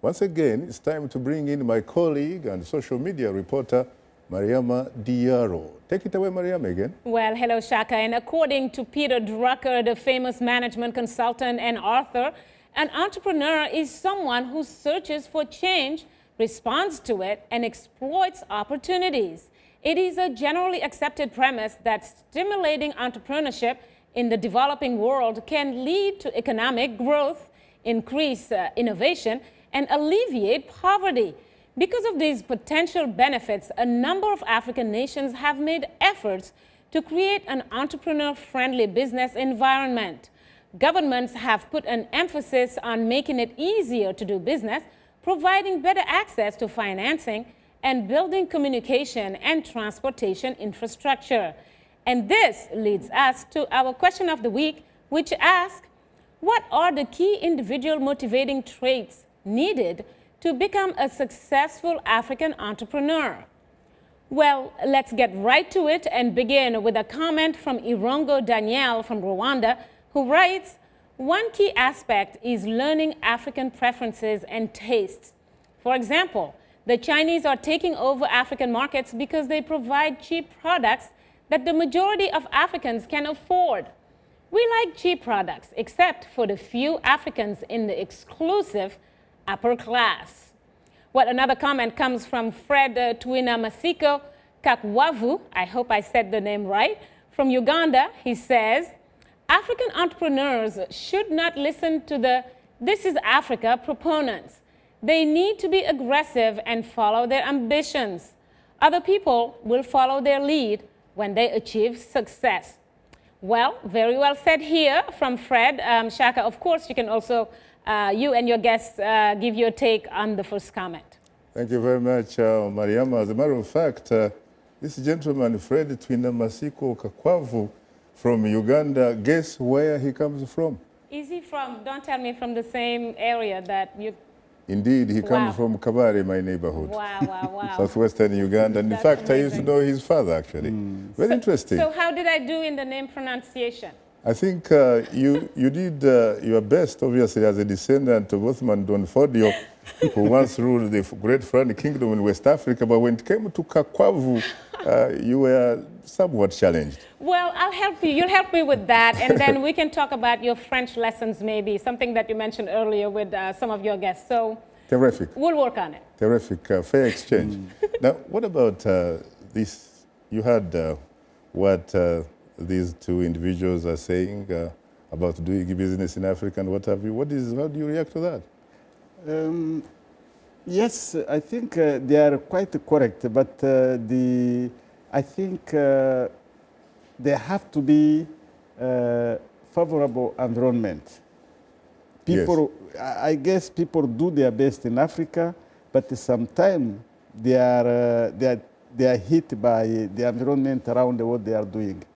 Once again, it's time to bring in my colleague and social media reporter, Mariama Diallo. Take it away, Mariama, again. Well, hello, Shaka. And according to Peter Drucker, the famous management consultant and author, an entrepreneur is someone who searches for change, responds to it, and exploits opportunities. It is a generally accepted premise that stimulating entrepreneurship in the developing world can lead to economic growth, increase innovation, and alleviate poverty. Because of these potential benefits, a number of African nations have made efforts to create an entrepreneur-friendly business environment. Governments have put an emphasis on making it easier to do business, providing better access to financing, and building communication and transportation infrastructure. And this leads us to our question of the week, which asks, what are the key individual motivating traits needed to become a successful African entrepreneur? Well, let's get right to it and begin with a comment from Irongo Danielle from Rwanda, who writes, one key aspect is learning African preferences and tastes. For example, the Chinese are taking over African markets because they provide cheap products that the majority of Africans can afford. We like cheap products, except for the few Africans in the exclusive upper class. Well, another comment comes from Fred Twina Masiko Kakwavu, I hope I said the name right, from Uganda. He says, African entrepreneurs should not listen to the "This is Africa" proponents. They need to be aggressive and follow their ambitions. Other people will follow their lead when they achieve success. Well, very well said here from Fred. Shaka, of course, you can also you and your guests give your take on the first comment. Thank you very much, Mariama. As a matter of fact, this gentleman, Fred Twina Masiko Kakwavu from Uganda, guess where he comes from? Is he from, don't tell me, from the same area that you... Indeed, he comes from Kabare, my neighborhood. Wow, wow, wow. Southwestern Uganda. And in fact, amazing. I used to know his father, actually. Very interesting. So how did I do in the name pronunciation? I think you did your best, obviously, as a descendant of Othman Don Fodio, who once ruled the great Fulani kingdom in West Africa. But when it came to Kakwavu, you were somewhat challenged. Well, I'll help you. You'll help me with that. And then we can talk about your French lessons, maybe, something that you mentioned earlier with some of your guests. So terrific. We'll work on it. Terrific. Fair exchange. Now, what about this? You heard what these two individuals are saying about doing business in Africa and what have you. How do you react to that? Yes, I think they are quite correct, but I think there have to be favorable environment. People, yes. I guess people do their best in Africa, but sometimes they are hit by the environment around what they are doing.